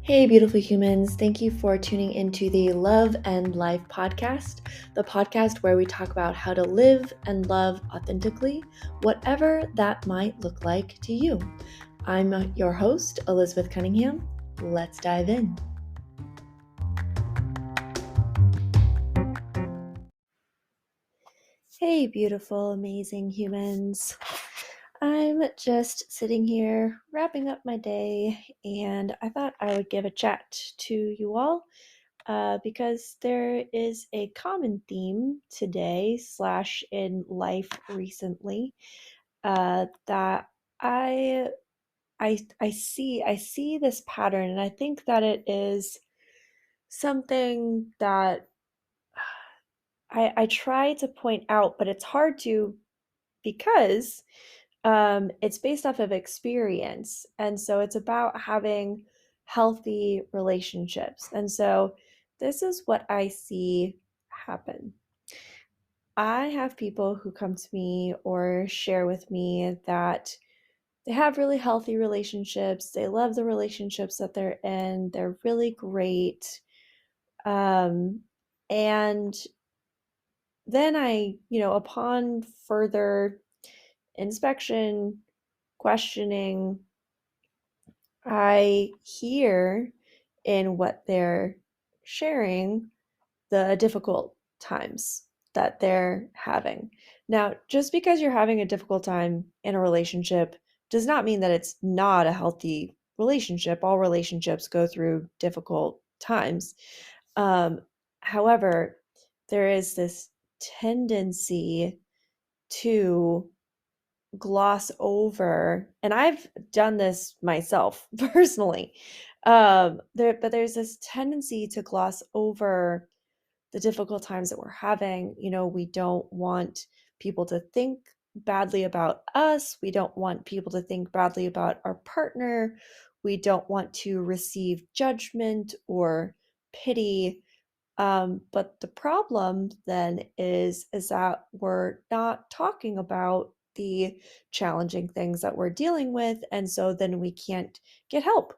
Hey, beautiful humans. Thank you for tuning into the Love and Life podcast, the podcast where we talk about how to live and love authentically, whatever that might look like to you. I'm your host, Elizabeth Cunningham. Let's dive in. Hey, beautiful, amazing humans. I'm just sitting here wrapping up my day, and I thought I would give a chat to you all because there is a common theme today slash in life recently that I I see this pattern, and I think that it is something that I try to point out, but it's hard to because it's based off of experience. And so it's about having healthy relationships. And so this is what I see happen. I have people who come to me or share with me that they have really healthy relationships. They love the relationships that they're in. They're really great. Um, and then upon further inspection, questioning, I hear in what they're sharing the difficult times that they're having. Now, just because you're having a difficult time in a relationship does not mean that it's not a healthy relationship. All relationships go through difficult times. Um, However, there is this tendency to gloss over, and I've done this myself personally. But there's this tendency to gloss over the difficult times that we're having. We don't want people to think badly about us. We don't want people to think badly about our partner. We don't want to receive judgment or pity. But the problem then is that we're not talking about the challenging things that we're dealing with, and so then we can't get help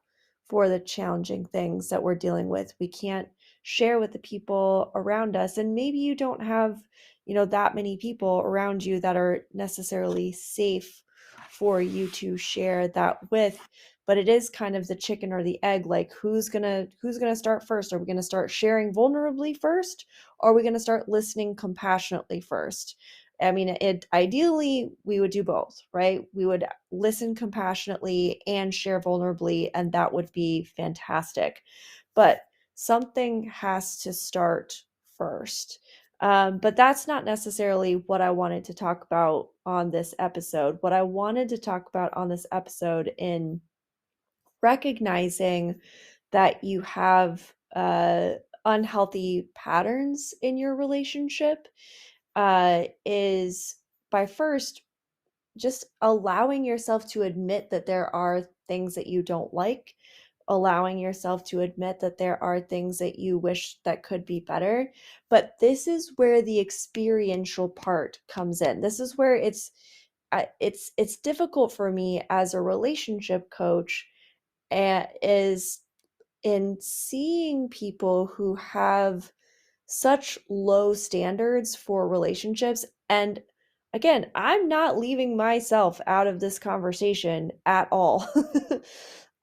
for the challenging things that we're dealing with. We can't share with the people around us, and maybe you don't have, that many people around you that are necessarily safe for you to share that with. But it is kind of the chicken or the egg, like who's gonna start first? Are we gonna start sharing vulnerably first, or are we gonna start listening compassionately first? I mean, it ideally we would do both, right? We would listen compassionately and share vulnerably, and that would be fantastic. But something has to start first. But that's not necessarily what I wanted to talk about on this episode. What I wanted to talk about on this episode, in recognizing that you have unhealthy patterns in your relationship, is by first just allowing yourself to admit that there are things that you don't like, allowing yourself to admit that there are things that you wish that could be better. But this is where the experiential part comes in. This is where it's difficult for me as a relationship coach, is in seeing people who have such low standards for relationships. And again, I'm not leaving myself out of this conversation at all.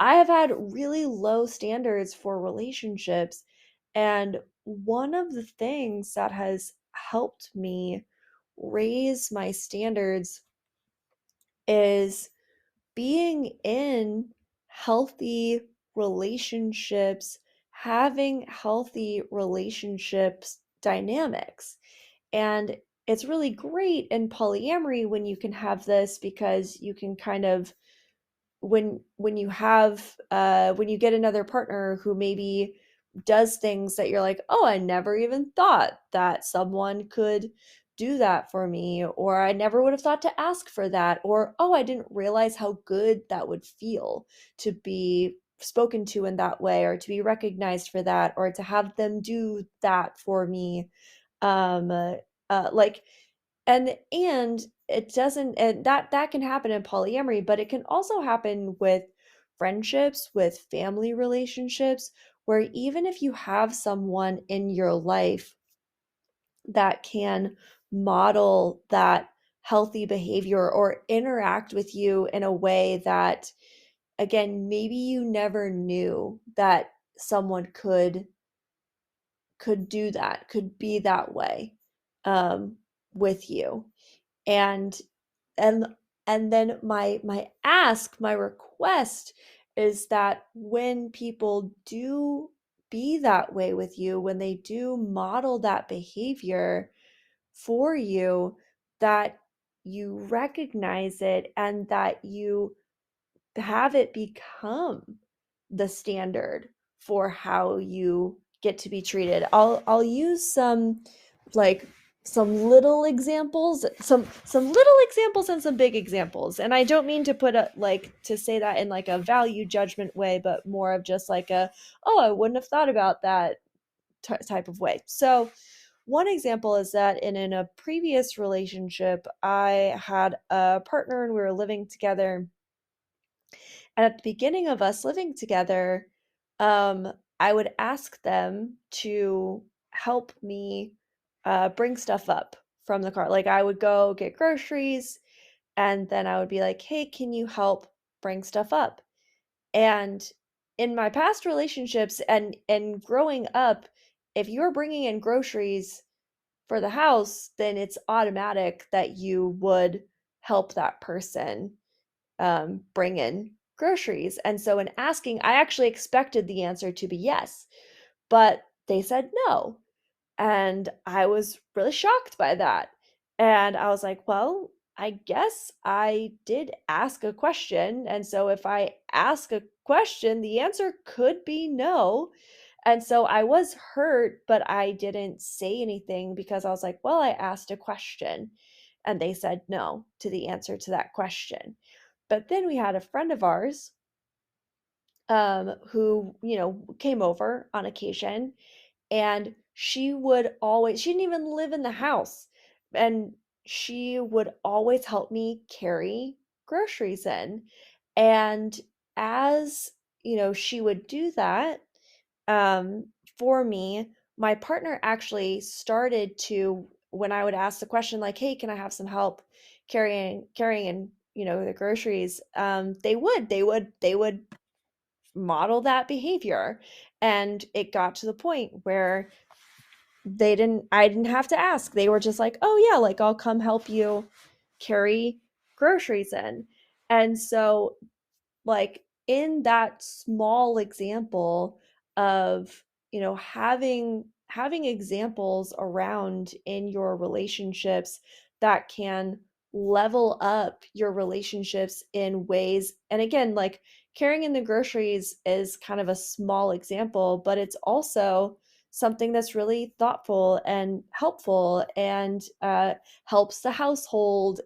I have had really low standards for relationships. And one of the things that has helped me raise my standards is being in healthy relationships, having healthy relationships dynamics. And it's really great in polyamory when you can have this, because you can kind of, when you get another partner who maybe does things that you're like, oh, I never even thought that someone could do that for me, or I never would have thought to ask for that, or oh, I didn't realize how good that would feel to be spoken to in that way, or to be recognized for that, or to have them do that for me. um like, and it doesn't, and that can happen in polyamory, but it can also happen with friendships, with family relationships, where even if you have someone in your life that can model that healthy behavior or interact with you in a way that, again, maybe you never knew that someone could do that, could be that way, um, with you. And and and then my request is that when people do be that way with you, when they do model that behavior for you, that you recognize it and that you have it become the standard for how you get to be treated. I'll use some, like, some little examples, some little examples and some big examples. And I don't mean to put a, like, to say that in like a value judgment way, but more of just like a, oh, I wouldn't have thought about that type of way. So one example is that in a previous relationship, I had a partner and we were living together, and at the beginning of us living together, I would ask them to help me bring stuff up from the car. Like, I would go get groceries, and then I would be like, hey, can you help bring stuff up? And in my past relationships and growing up, if you're bringing in groceries for the house, then it's automatic that you would help that person bring in groceries. And so, in asking, I actually expected the answer to be yes, but they said no. And I was really shocked by that. And I was like, well, I guess I did ask a question. And so, if I ask a question, the answer could be no. And so I was hurt, but I didn't say anything because I was like, well, I asked a question and they said no to the answer to that question. But then we had a friend of ours, who, came over on occasion, and she didn't even live in the house, and she would always help me carry groceries in. And as, she would do that, um, for me, my partner actually started to, when I would ask the question like, "Hey, can I have some help carrying in, the groceries?" They would model that behavior, and it got to the point where I didn't have to ask. They were just like, "Oh yeah, like, I'll come help you carry groceries in." And so, like, in that small example of, having examples around in your relationships that can level up your relationships in ways, and again, like, carrying in the groceries is kind of a small example, but it's also something that's really thoughtful and helpful, and helps the household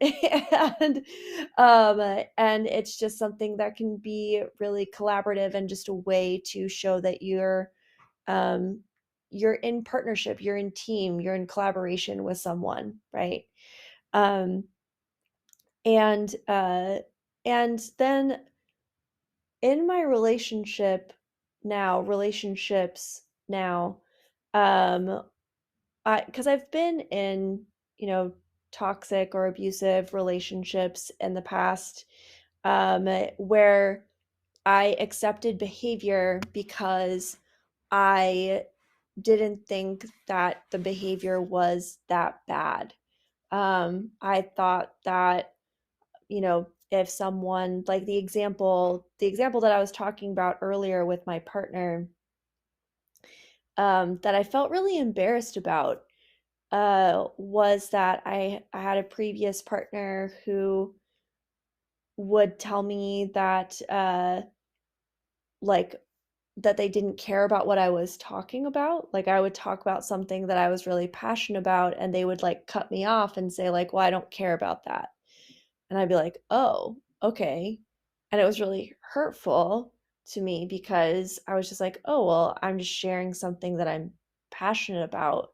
and it's just something that can be really collaborative and just a way to show that um you're in partnership, you're in team, you're in collaboration with someone, right? um and and then in my relationships now, um I because I've been in, you know, toxic or abusive relationships in the past, where I accepted behavior because I didn't think that the behavior was that bad. I thought that, if someone, like, the example that I was talking about earlier with my partner, that I felt really embarrassed about, was that I had a previous partner who would tell me that, like, that they didn't care about what I was talking about. Like, I would talk about something that I was really passionate about, and they would, like, cut me off and say, like, "Well, I don't care about that." And I'd be like, "Oh, okay." And it was really hurtful to me because I was just like, "Oh, well, I'm just sharing something that I'm passionate about."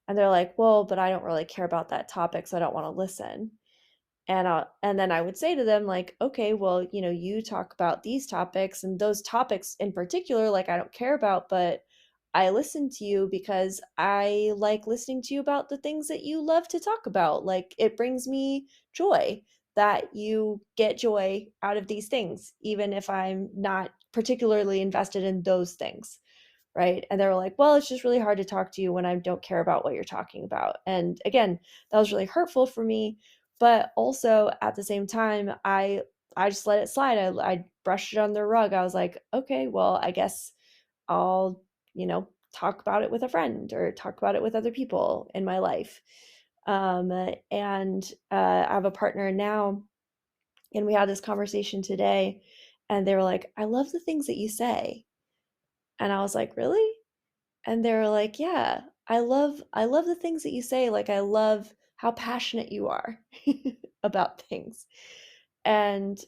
And they're like, "Well, but I don't really care about that topic, so I don't want to listen." And then I would say to them like, okay, well, you talk about these topics, and those topics in particular, like, I don't care about, but I listen to you because I like listening to you about the things that you love to talk about. Like, it brings me joy that you get joy out of these things, even if I'm not particularly invested in those things. Right. And they were like, well, it's just really hard to talk to you when I don't care about what you're talking about. And again, that was really hurtful for me. But also at the same time, I just let it slide. I brushed it on the rug. I was like, okay, well, I guess I'll, talk about it with a friend or talk about it with other people in my life. And I have a partner now, and we had this conversation today, and they were like, I love the things that you say. And I was like, really? And they were like, yeah, I love the things that you say. Like, I love how passionate you are about things. And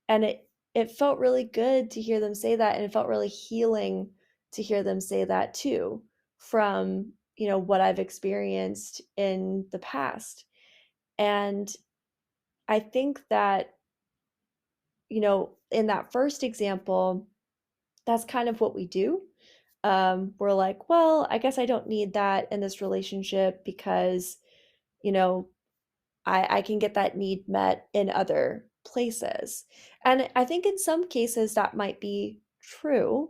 and it felt really good to hear them say that, and it felt really healing to hear them say that too, from, what I've experienced in the past. And I think that, in that first example, that's kind of what we do. We're like, well, I guess I don't need that in this relationship because, you know, I can get that need met in other places. And I think in some cases that might be true.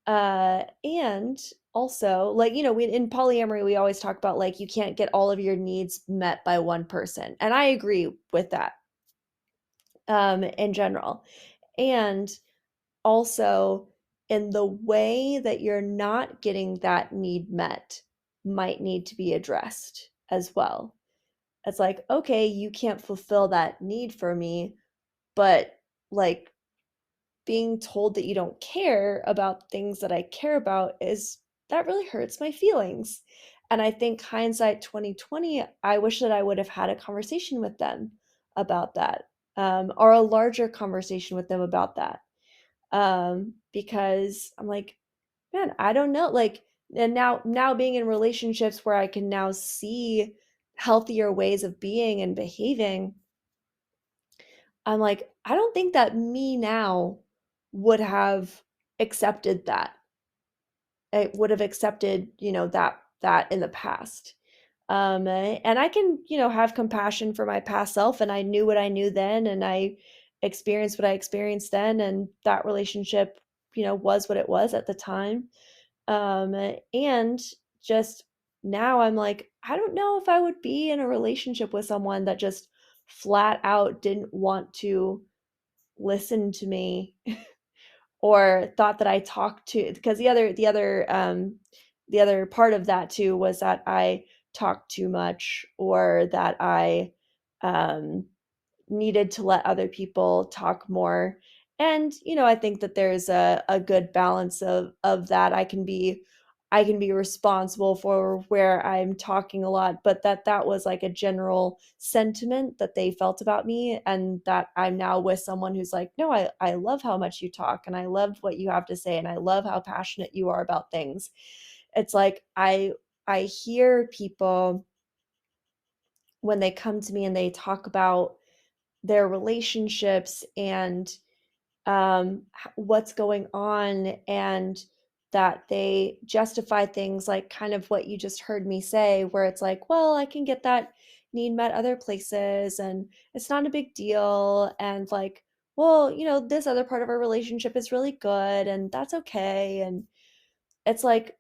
And also, like, we in polyamory, we always talk about like you can't get all of your needs met by one person. And I agree with that, in general. And also, in the way that you're not getting that need met might need to be addressed as well. It's like, okay, you can't fulfill that need for me, but like, being told that you don't care about things that I care about, is that really hurts my feelings. And I think hindsight 2020, I wish that I would have had a conversation with them about that, or a larger conversation with them about that, because I'm like, man, I don't know, like, and now being in relationships where I can now see healthier ways of being and behaving, I'm like, I don't think that me now would have accepted that. I would have accepted, that in the past. And I can, have compassion for my past self, and I knew what I knew then, and I experienced what I experienced then, and that relationship, was what it was at the time. And just now I'm like, I don't know if I would be in a relationship with someone that just flat out didn't want to listen to me, or thought that I talked to, because the other part of that too was that I talked too much, or that I um needed to let other people talk more. And I think that there's a good balance of that. I can be responsible for where I'm talking a lot, but that was like a general sentiment that they felt about me, and that I'm now with someone who's like, no, I love how much you talk, and I love what you have to say, and I love how passionate you are about things. It's like, I hear people when they come to me and they talk about their relationships, and what's going on, and that they justify things like kind of what you just heard me say, where it's like, well, I can get that need met other places, and it's not a big deal, and like, well, this other part of our relationship is really good, and that's okay. And it's like,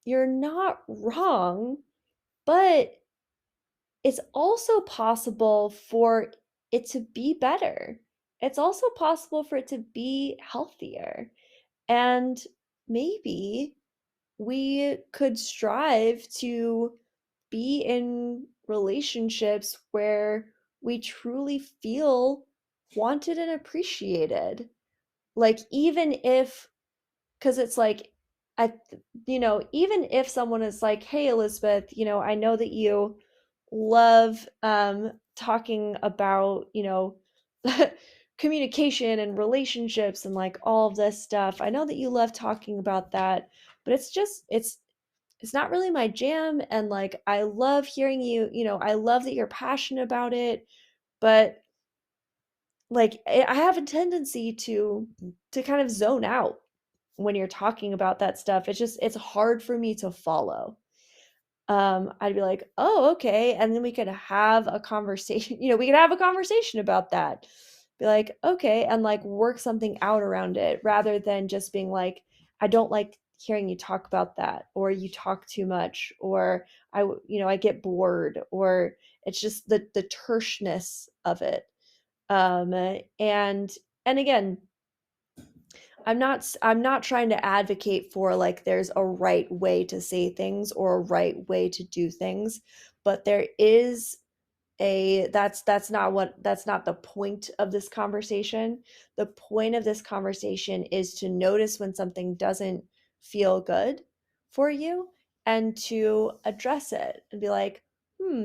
you're not wrong, but it's also possible for it to be better. It's also possible for it to be healthier. And maybe we could strive to be in relationships where we truly feel wanted and appreciated. Like, even if, because it's like, I, even if someone is like, hey, Elizabeth, I know that you love talking about, communication and relationships and like all of this stuff. I know that you love talking about that, but it's not really my jam. And like, I love hearing you, I love that you're passionate about it, But like I have a tendency to kind of zone out when you're talking about that stuff. It's hard for me to follow. I'd be like, "Oh, okay." And then we could have a conversation, we could have a conversation about that. Be like, "Okay," and like work something out around it rather than just being like, "I don't like hearing you talk about that," or "You talk too much," or I get bored," or it's just the terseness of it. And again, I'm not trying to advocate for like there's a right way to say things or a right way to do things, but there is a that's not the point of this conversation. The point of this conversation is to notice when something doesn't feel good for you and to address it and be like,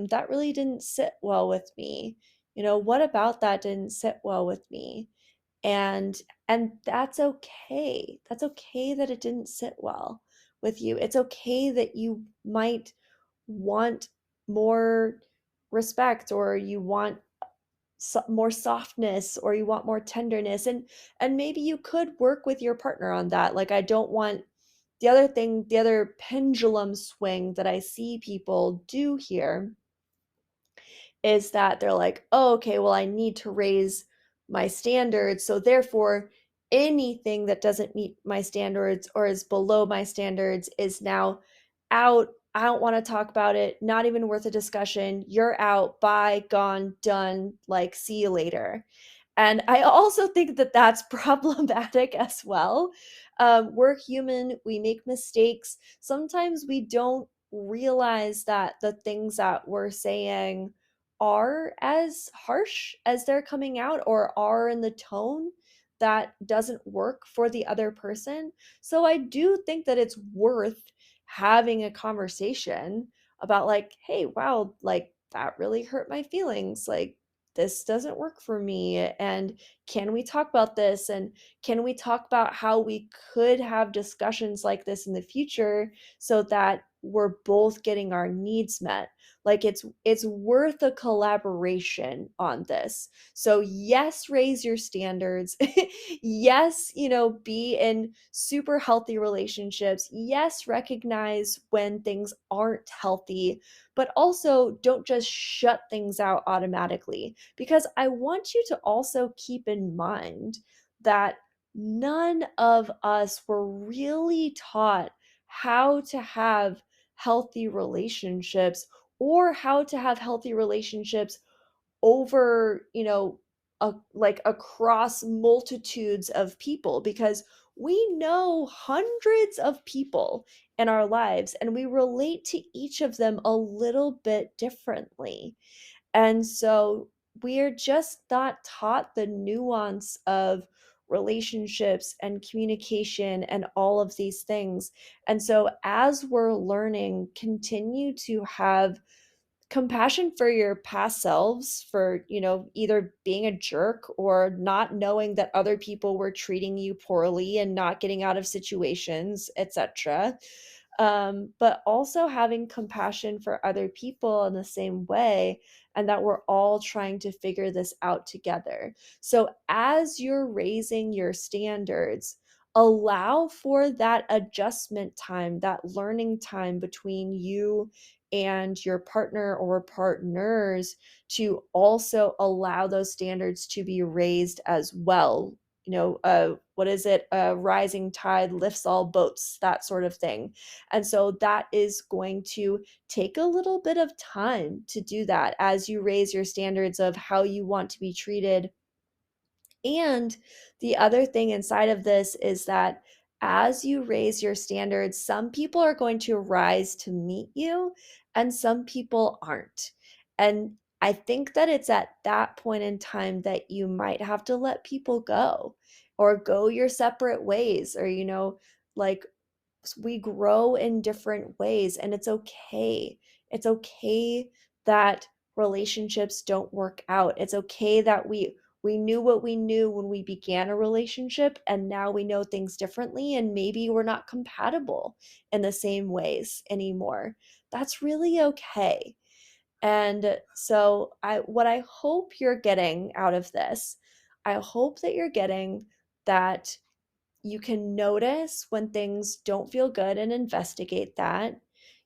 that really didn't sit well with me. What about that didn't sit well with me? And that's okay. That's okay that it didn't sit well with you. It's okay that you might want more respect, or you want more softness, or you want more tenderness, and maybe you could work with your partner on that. Like, I don't want the other pendulum swing that I see people do here is that they're like, "Oh, okay, well, I need to raise my standards. So therefore, anything that doesn't meet my standards or is below my standards is now out. I don't want to talk about it. Not even worth a discussion. You're out. Bye, gone, done. Like, see you later." And I also think that that's problematic as well. We're human, we make mistakes. Sometimes we don't realize that the things that we're saying are as harsh as they're coming out, or are in the tone that doesn't work for the other person. So I do think that it's worth having a conversation about, like, hey, wow, like that really hurt my feelings. Like, this doesn't work for me, and can we talk about this, and can we talk about how we could have discussions like this in the future so that we're both getting our needs met. Like, it's worth a collaboration on this. So yes, raise your standards. Yes, be in super healthy relationships. Yes, recognize when things aren't healthy, but also don't just shut things out automatically. Because I want you to also keep in mind that none of us were really taught how to have healthy relationships, or how to have healthy relationships over, like across multitudes of people, because we know hundreds of people in our lives and we relate to each of them a little bit differently. And so we're just not taught the nuance of relationships and communication and all of these things. And so as we're learning, continue to have compassion for your past selves for, either being a jerk or not knowing that other people were treating you poorly and not getting out of situations, etc. But also having compassion for other people in the same way, and that we're all trying to figure this out together. So as you're raising your standards, allow for that adjustment time, that learning time between you and your partner or partners, to also allow those standards to be raised as well. What is it? A rising tide lifts all boats, that sort of thing. And so that is going to take a little bit of time to do that as you raise your standards of how you want to be treated. And the other thing inside of this is that as you raise your standards, some people are going to rise to meet you and some people aren't. And I think that it's at that point in time that you might have to let people go, or go your separate ways, or, like, we grow in different ways, and it's okay. It's okay that relationships don't work out. It's okay that we knew what we knew when we began a relationship, and now we know things differently, and maybe we're not compatible in the same ways anymore. That's really okay. And so what I hope you're getting out of this, I hope that you're getting that you can notice when things don't feel good and investigate that.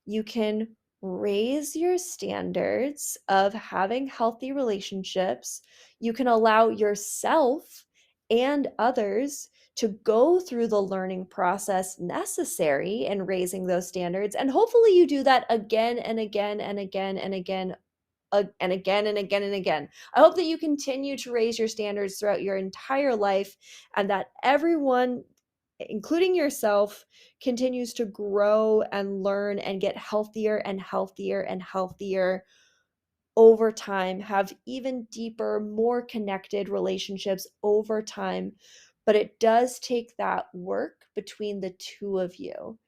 You can raise your standards of having healthy relationships. You can allow yourself and others to go through the learning process necessary in raising those standards. And hopefully, you do that again and again and again and again and again and again and again. I hope that you continue to raise your standards throughout your entire life and that everyone, including yourself, continues to grow and learn and get healthier and healthier and healthier over time, have even deeper, more connected relationships over time. But it does take that work between the two of you.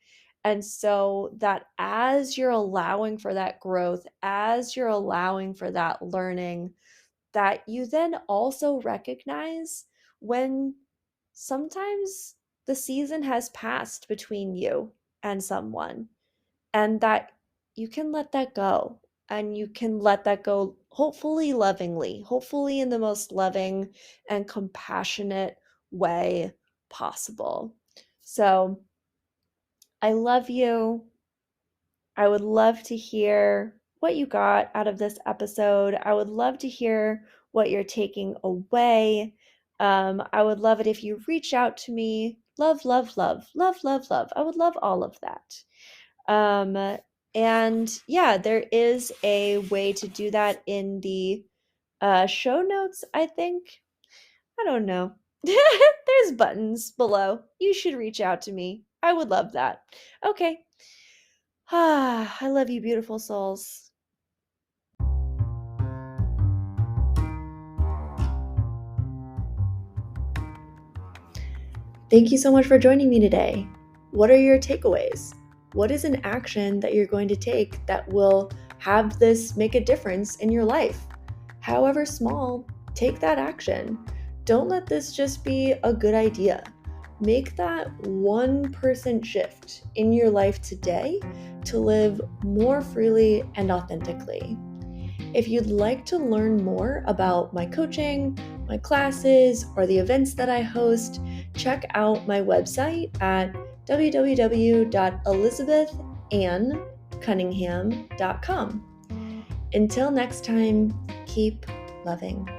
And so that as you're allowing for that growth, as you're allowing for that learning, that you then also recognize when sometimes the season has passed between you and someone, and that you can let that go. And you can let that go, hopefully lovingly, hopefully in the most loving and compassionate way possible. So I love you. I would love to hear what you got out of this episode. I would love to hear what you're taking away. I would love it if you reach out to me. Love, love, love, love, love, love. I would love all of that. And yeah, there is a way to do that in the show notes, I think. I don't know. There's buttons below. You should reach out to me. I would love that. Okay. Ah, I love you, beautiful souls. Thank you so much for joining me today. What are your takeaways? What is an action that you're going to take that will have this make a difference in your life? However small, take that action. Don't let this just be a good idea. Make that 1% shift in your life today to live more freely and authentically. If you'd like to learn more about my coaching, my classes, or the events that I host, check out my website at www.elizabethannecunningham.com. Until next time, keep loving.